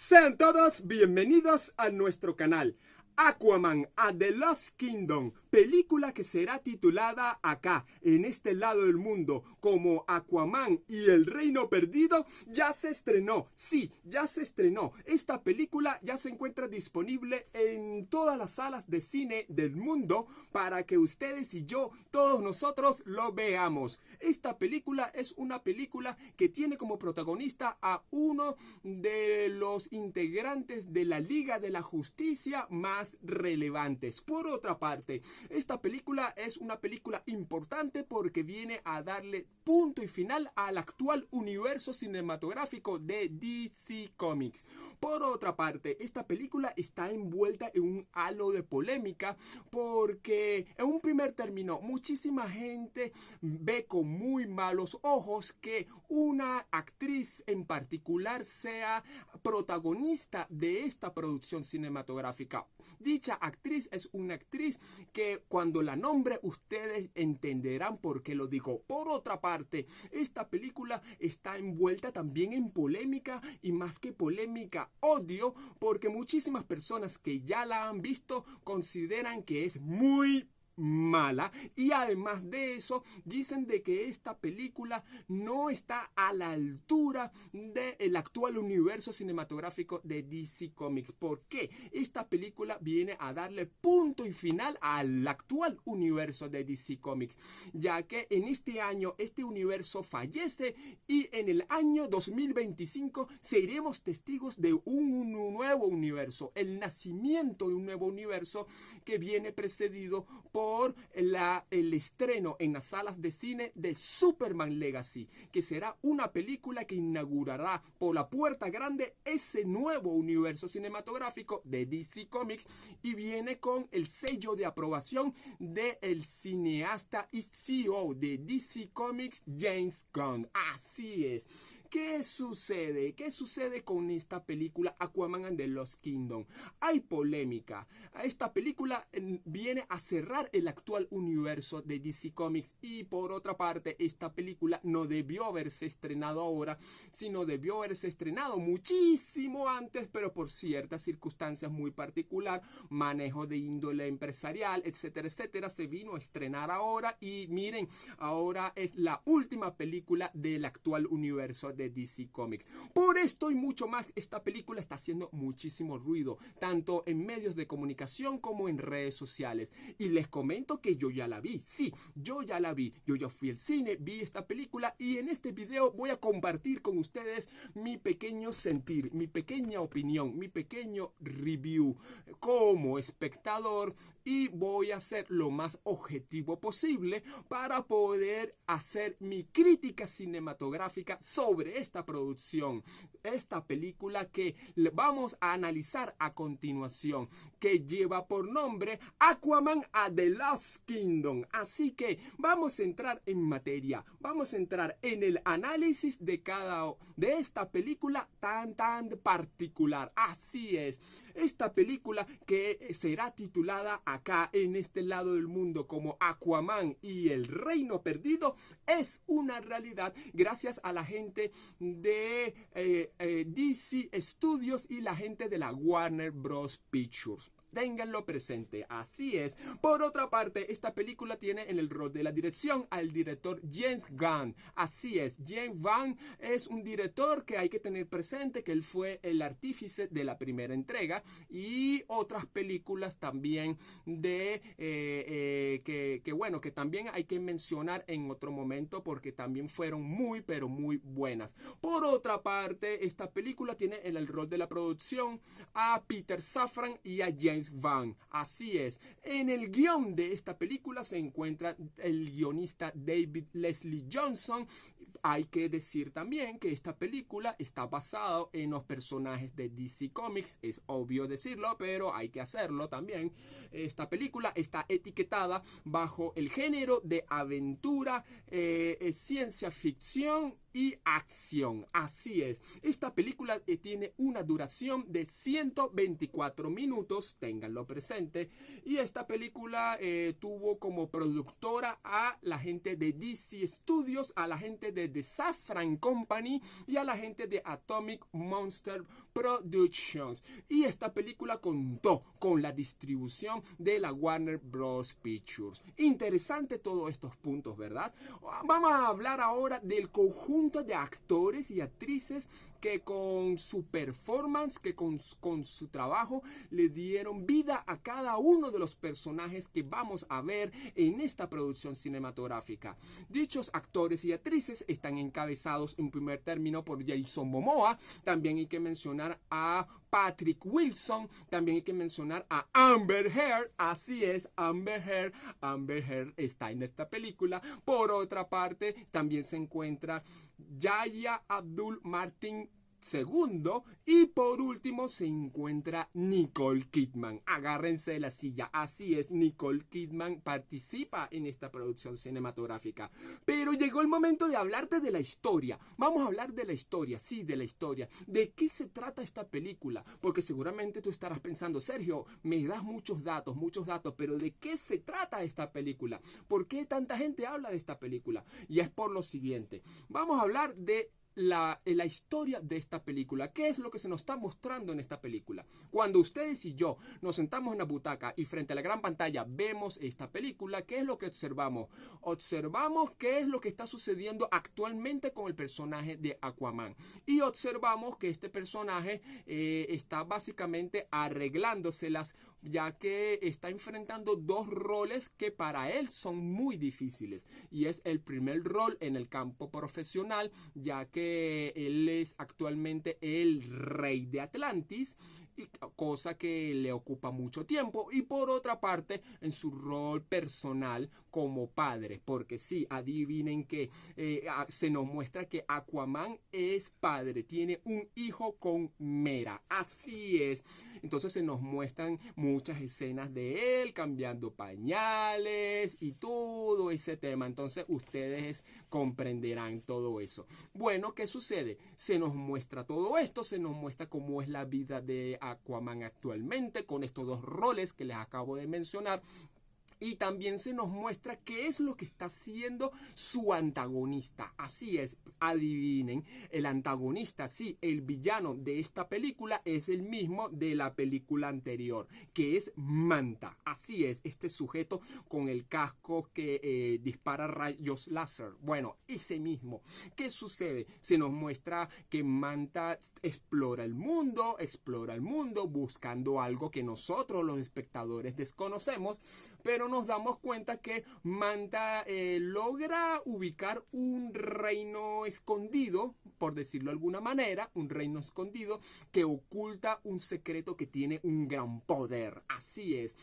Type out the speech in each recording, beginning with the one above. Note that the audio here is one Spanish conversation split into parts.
Sean todos bienvenidos a nuestro canal. Aquaman a The Lost Kingdom, película que será titulada acá, en este lado del mundo, como Aquaman y el Reino Perdido, ya se estrenó. Sí, ya se estrenó. Esta película ya se encuentra disponible en todas las salas de cine del mundo para que ustedes y yo, todos nosotros, lo veamos. Esta película es una película que tiene como protagonista a uno de los integrantes de la Liga de la Justicia más relevantes. Por otra parte, esta película es una película importante porque viene a darle punto y final al actual universo cinematográfico de DC Comics. Por otra parte, esta película está envuelta en un halo de polémica porque en un primer término muchísima gente ve con muy malos ojos que una actriz en particular sea protagonista de esta producción cinematográfica. Dicha actriz es una actriz que cuando la nombre ustedes entenderán por qué lo digo. Por otra parte, esta película está envuelta también en polémica y más que polémica, odio, porque muchísimas personas que ya la han visto consideran que es muy mala y además de eso dicen de que esta película no está a la altura del actual universo cinematográfico de DC Comics. ¿Por qué? Esta película viene a darle punto y final al actual universo de DC Comics, ya que en este año este universo fallece y en el año 2025 seremos testigos de un nuevo universo, el nacimiento de un nuevo universo que viene precedido por el estreno en las salas de cine de Superman Legacy, que será una película que inaugurará por la puerta grande ese nuevo universo cinematográfico de DC Comics y viene con el sello de aprobación del cineasta y CEO de DC Comics, James Gunn. Así es. ¿Qué sucede? ¿Qué sucede con esta película Aquaman and the Lost Kingdom? Hay polémica. Esta película viene a cerrar el actual universo de DC Comics y por otra parte esta película no debió haberse estrenado ahora, sino debió haberse estrenado muchísimo antes, pero por ciertas circunstancias muy particular, manejo de índole empresarial, etcétera, etcétera, se vino a estrenar ahora y miren, ahora es la última película del actual universo de DC Comics. Por esto y mucho más, esta película está haciendo muchísimo ruido, tanto en medios de comunicación como en redes sociales. Y les comento que yo ya la vi. Sí, yo ya la vi. Yo ya fui al cine, vi esta película y en este video voy a compartir con ustedes mi pequeño sentir, mi pequeña opinión, mi pequeño review como espectador y voy a ser lo más objetivo posible para poder hacer mi crítica cinematográfica sobre esta producción, esta película que vamos a analizar a continuación, que lleva por nombre Aquaman a The Lost Kingdom. Así que vamos a entrar en materia, vamos a entrar en el análisis de esta película tan particular. Así es, esta película que será titulada acá en este lado del mundo como Aquaman y el Reino Perdido es una realidad gracias a la gente de DC Studios y la gente de la Warner Bros. Pictures. Ténganlo presente, así es. Por otra parte, esta película tiene en el rol de la dirección al director James Gunn. Así es, James Gunn es un director que hay que tener presente que él fue el artífice de la primera entrega y otras películas también de que también hay que mencionar en otro momento porque también fueron muy pero muy buenas. Por otra parte, esta película tiene en el rol de la producción a Peter Safran y a James Gunn. Así es, en el guión de esta película se encuentra el guionista David Leslie Johnson. Hay que decir también que esta película está basada en los personajes de DC Comics, es obvio decirlo, pero hay que hacerlo también. Esta película está etiquetada bajo el género de aventura, ciencia ficción y acción. Así es, esta película tiene una duración de 124 minutos, ténganlo presente, y esta película tuvo como productora a la gente de DC Studios, a la gente de The Safran Company y a la gente de Atomic Monster Productions. Y esta película contó con la distribución de la Warner Bros. Pictures. Interesante todos estos puntos, ¿verdad? Vamos a hablar ahora del conjunto de actores y actrices que con su performance, que con su trabajo le dieron vida a cada uno de los personajes que vamos a ver en esta producción cinematográfica. Dichos actores y actrices están encabezados en primer término por Jason Momoa. También hay que mencionar a Patrick Wilson. También hay que mencionar a Amber Heard. Así es, Amber Heard. Amber Heard está en esta película. Por otra parte, también se encuentra Yahya Abdul-Mateen segundo, y por último se encuenra Nicole Kidman. Agárrense de la silla. Así es, Nicole Kidman participa en esta producción cinematográfica. Pero llegó el momento de hablarte de la historia. Vamos a hablar de la historia, sí, de la historia. ¿De qué se trata esta película? Porque seguramente tú estarás pensando, Sergio, me das muchos datos, pero ¿de qué se trata esta película? ¿Por qué tanta gente habla de esta película? Y es por lo siguiente. Vamos a hablar de la historia de esta película. ¿Qué es lo que se nos está mostrando en esta película? Cuando ustedes y yo nos sentamos en la butaca y frente a la gran pantalla vemos esta película, ¿qué es lo que observamos? Observamos qué es lo que está sucediendo actualmente con el personaje de Aquaman. Y observamos que este personaje está básicamente arreglándoselas, ya que está enfrentando dos roles que para él son muy difíciles. Y es el primer rol en el campo profesional, ya que él es actualmente el rey de Atlantis, cosa que le ocupa mucho tiempo. Y por otra parte, en su rol personal como padre, porque sí, adivinen que se nos muestra que Aquaman es padre, tiene un hijo con Mera. Así es. Entonces se nos muestran muchas escenas de él cambiando pañales y todo ese tema. Entonces ustedes comprenderán todo eso. Bueno, ¿qué sucede? Se nos muestra todo esto, se nos muestra cómo es la vida de Aquaman actualmente con estos dos roles que les acabo de mencionar. Y también se nos muestra qué es lo que está haciendo su antagonista. Así es, adivinen, el antagonista, sí, el villano de esta película es el mismo de la película anterior, que es Manta. Así es, este sujeto con el casco que dispara rayos láser. Bueno, ese mismo. ¿Qué sucede? Se nos muestra que Manta explora el mundo buscando algo que nosotros los espectadores desconocemos, pero nos damos cuenta que Manta logra ubicar un reino escondido, por decirlo de alguna manera, un reino escondido que oculta un secreto que tiene un gran poder. Así es.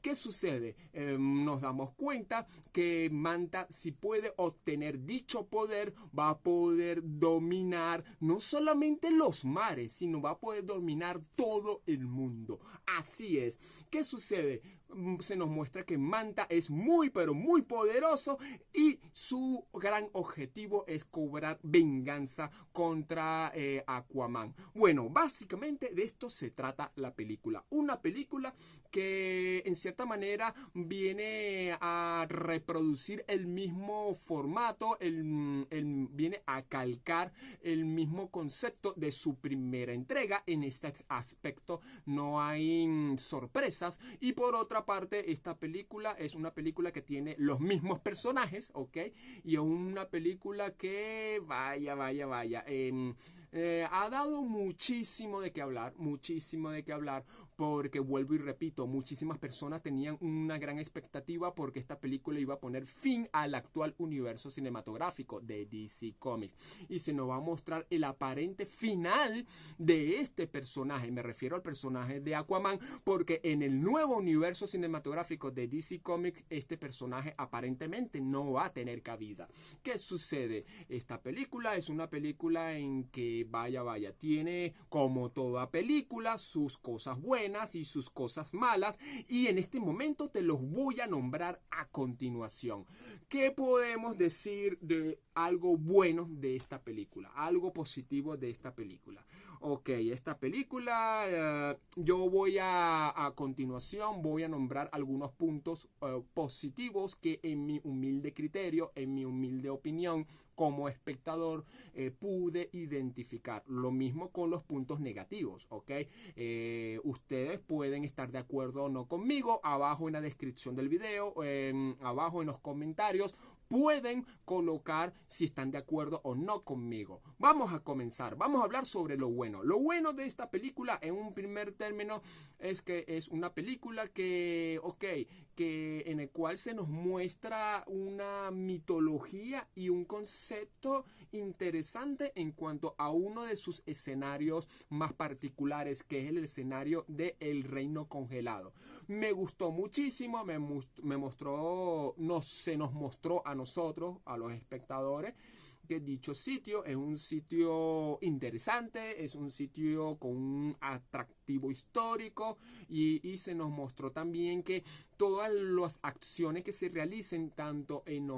¿Qué sucede? Nos damos cuenta que Manta, si puede obtener dicho poder, va a poder dominar no solamente los mares, sino va a poder dominar todo el mundo. Así es. ¿Qué sucede? Se nos muestra que Manta es muy pero muy poderoso y su gran objetivo es cobrar venganza contra Aquaman. Bueno, básicamente de esto se trata la película. Una película que en cierta manera viene a reproducir el mismo formato, viene a calcar el mismo concepto de su primera entrega. En este aspecto no hay sorpresas, y por otra parte esta película es una película que tiene los mismos personajes, ¿ok? Y es una película que vaya, ha dado muchísimo de qué hablar, porque vuelvo y repito, muchísimas personas tenían una gran expectativa porque esta película iba a poner fin al actual universo cinematográfico de DC Comics, y se nos va a mostrar el aparente final de este personaje. Me refiero al personaje de Aquaman, porque en el nuevo universo cinematográfico de DC Comics este personaje aparentemente no va a tener cabida. ¿Qué sucede? Esta película es una película en que vaya, tiene como toda película sus cosas buenas y sus cosas malas, y en este momento te los voy a nombrar a continuación. ¿Qué podemos decir de algo bueno de esta película? Algo positivo de esta película. Ok, esta película, yo voy a continuación voy a nombrar algunos puntos positivos que en mi humilde criterio, en mi humilde opinión, como espectador pude identificar. Lo mismo con los puntos negativos, ¿ok? Ustedes pueden estar de acuerdo o no conmigo. Abajo en la descripción del video, abajo en los comentarios, pueden colocar si están de acuerdo o no conmigo. Vamos a comenzar, vamos a hablar sobre lo bueno. Lo bueno de esta película, en un primer término, es que es una película que en el cual se nos muestra una mitología y un concepto interesante en cuanto a uno de sus escenarios más particulares, que es el escenario del Reino Congelado. Me gustó muchísimo, se nos mostró a nosotros, a los espectadores, que dicho sitio es un sitio interesante, es un sitio con un atractivo histórico y se nos mostró también que todas las acciones que se realicen tanto en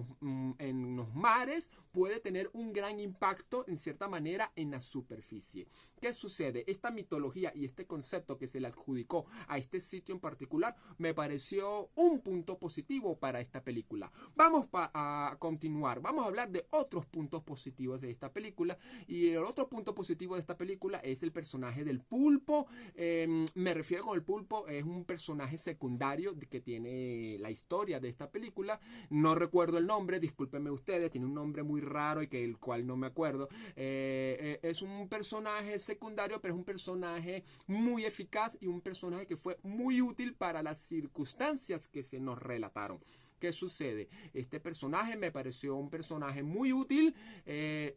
los mares puede tener un gran impacto en cierta manera en la superficie. ¿Qué sucede? Esta mitología y este concepto que se le adjudicó a este sitio en particular me pareció un punto positivo para esta película. Vamos a continuar, vamos a hablar de otros puntos positivos de esta película, y el otro punto positivo de esta película es el personaje del pulpo. Me refiero con el pulpo, es un personaje secundario que tiene la historia de esta película. No recuerdo el nombre, discúlpenme ustedes, tiene un nombre muy raro y que el cual no me acuerdo. Es un personaje secundario, pero es un personaje muy eficaz y un personaje que fue muy útil para las circunstancias que se nos relataron. ¿Qué sucede? Este personaje me pareció un personaje muy útil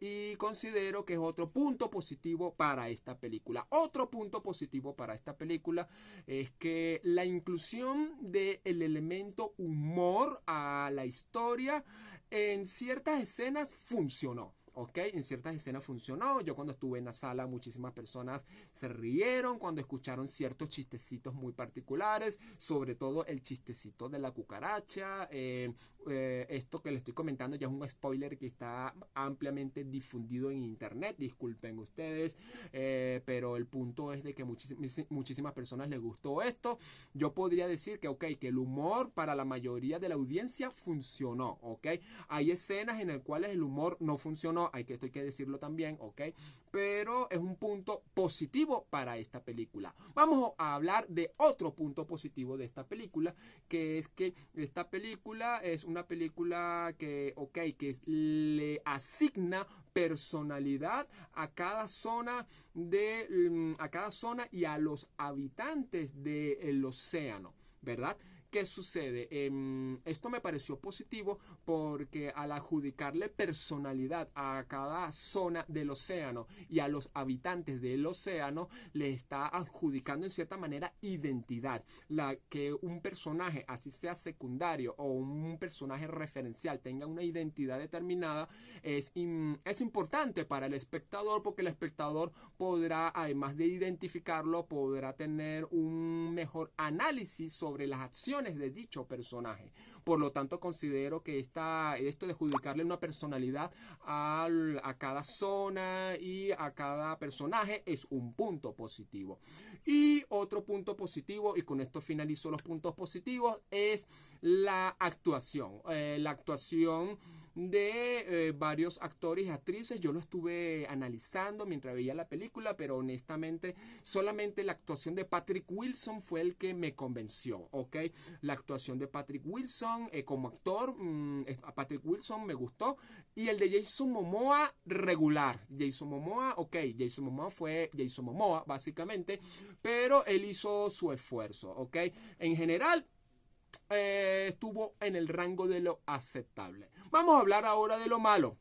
y considero que es otro punto positivo para esta película. Otro punto positivo para esta película es que la inclusión del elemento humor a la historia en ciertas escenas funcionó. ¿Ok? En ciertas escenas funcionó. Yo cuando estuve en la sala, muchísimas personas se rieron cuando escucharon ciertos chistecitos muy particulares, sobre todo el chistecito de la cucaracha. Esto que le estoy comentando ya es un spoiler que está ampliamente difundido en internet, disculpen ustedes, pero el punto es de que muchísimas personas les gustó esto. Yo podría decir que el humor para la mayoría de la audiencia funcionó, ¿ok? Hay escenas en las cuales el humor no funcionó, esto hay que decirlo también, ¿ok? Pero es un punto positivo para esta película. Vamos a hablar de otro punto positivo de esta película, que es que esta película es una película que le asigna personalidad a cada zona y a los habitantes del océano, ¿verdad? ¿Qué sucede? Esto me pareció positivo porque al adjudicarle personalidad a cada zona del océano y a los habitantes del océano, le está adjudicando en cierta manera identidad. Que un personaje, así sea secundario o un personaje referencial, tenga una identidad determinada, es importante para el espectador, porque el espectador podrá, además de identificarlo, podrá tener un mejor análisis sobre las acciones de dicho personaje. Por lo tanto, considero que esto de adjudicarle una personalidad a cada zona y a cada personaje es un punto positivo. Y otro punto positivo, y con esto finalizo los puntos positivos, es la actuación. La actuación de varios actores y actrices. Yo lo estuve analizando mientras veía la película, pero honestamente solamente la actuación de Patrick Wilson fue el que me convenció, ¿ok? La actuación de Patrick Wilson como actor, Patrick Wilson me gustó, y el de Jason Momoa regular. Jason Momoa fue Jason Momoa básicamente, pero él hizo su esfuerzo, ¿ok? En general estuvo en el rango de lo aceptable. Vamos a hablar ahora de lo malo.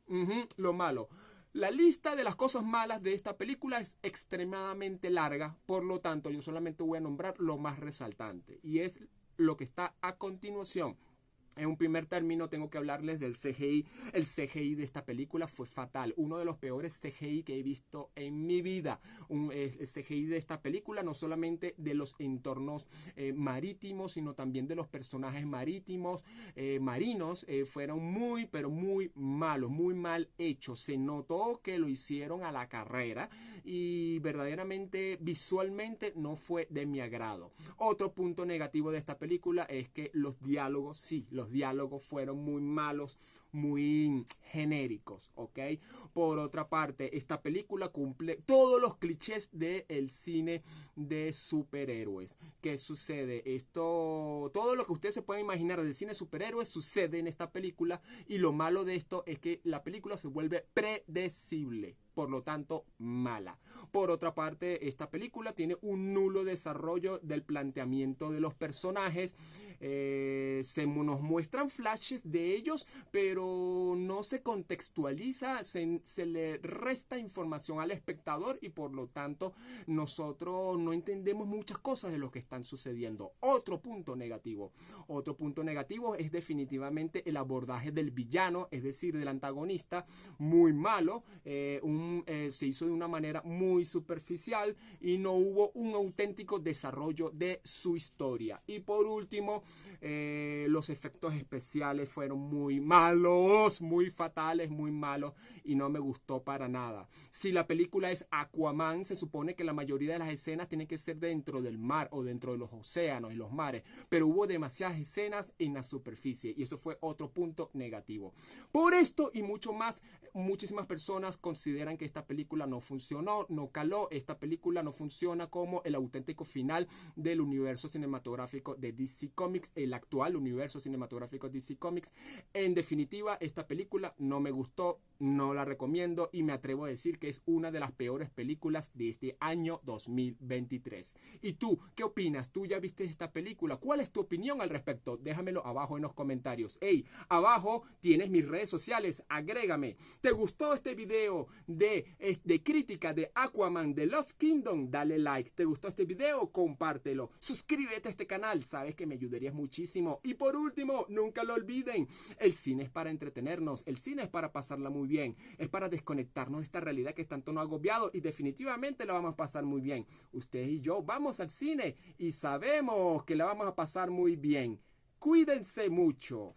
Lo malo. La lista de las cosas malas de esta película es extremadamente larga, por lo tanto yo solamente voy a nombrar lo más resaltante, y es lo que está a continuación. En un primer término tengo que hablarles del CGI. El CGI de esta película fue fatal. Uno de los peores CGI que he visto en mi vida. El CGI de esta película, no solamente de los entornos marítimos, sino también de los personajes marítimos, marinos, fueron muy, pero muy malos, muy mal hechos. Se notó que lo hicieron a la carrera y verdaderamente visualmente no fue de mi agrado. Otro punto negativo de esta película es que los diálogos fueron muy malos, muy genéricos, ¿ok? Por otra parte, esta película cumple todos los clichés del cine de superhéroes. ¿Qué sucede? Todo lo que ustedes se pueden imaginar del cine de superhéroes sucede en esta película, y lo malo de esto es que la película se vuelve predecible, por lo tanto mala. Por otra parte, esta película tiene un nulo desarrollo del planteamiento de los personajes. Nos muestran flashes de ellos, pero no se contextualiza, se le resta información al espectador, y por lo tanto nosotros no entendemos muchas cosas de lo que están sucediendo. Otro punto negativo es definitivamente el abordaje del villano, es decir, del antagonista, muy malo. Se hizo de una manera muy superficial y no hubo un auténtico desarrollo de su historia. Y por último, los efectos especiales fueron muy malos, muy fatales, muy malos, y no me gustó para nada. Si la película es Aquaman, se supone que la mayoría de las escenas tienen que ser dentro del mar o dentro de los océanos y los mares, pero hubo demasiadas escenas en la superficie, y eso fue otro punto negativo. Por esto y mucho más, muchísimas personas consideran que esta película no funcionó, no caló. Esta película no funciona como el auténtico final del universo cinematográfico de DC Comics, el actual universo cinematográfico de DC Comics. En definitiva, esta película no me gustó, no la recomiendo, y me atrevo a decir que es una de las peores películas de este año 2023. ¿Y tú qué opinas? ¿Tú ya viste esta película? ¿Cuál es tu opinión al respecto? Déjamelo abajo en los comentarios. Hey, abajo tienes mis redes sociales, agrégame. ¿Te gustó este video de crítica de Aquaman de Lost Kingdom? Dale like. ¿Te gustó este video? Compártelo. Suscríbete a este canal, sabes que me ayudarías muchísimo. Y por último, nunca lo olviden, el cine es para entretenernos, el cine es para pasarla muy bien, es para desconectarnos de esta realidad que es tanto nos agobiado, y definitivamente la vamos a pasar muy bien. Ustedes y yo vamos al cine y sabemos que la vamos a pasar muy bien. Cuídense mucho.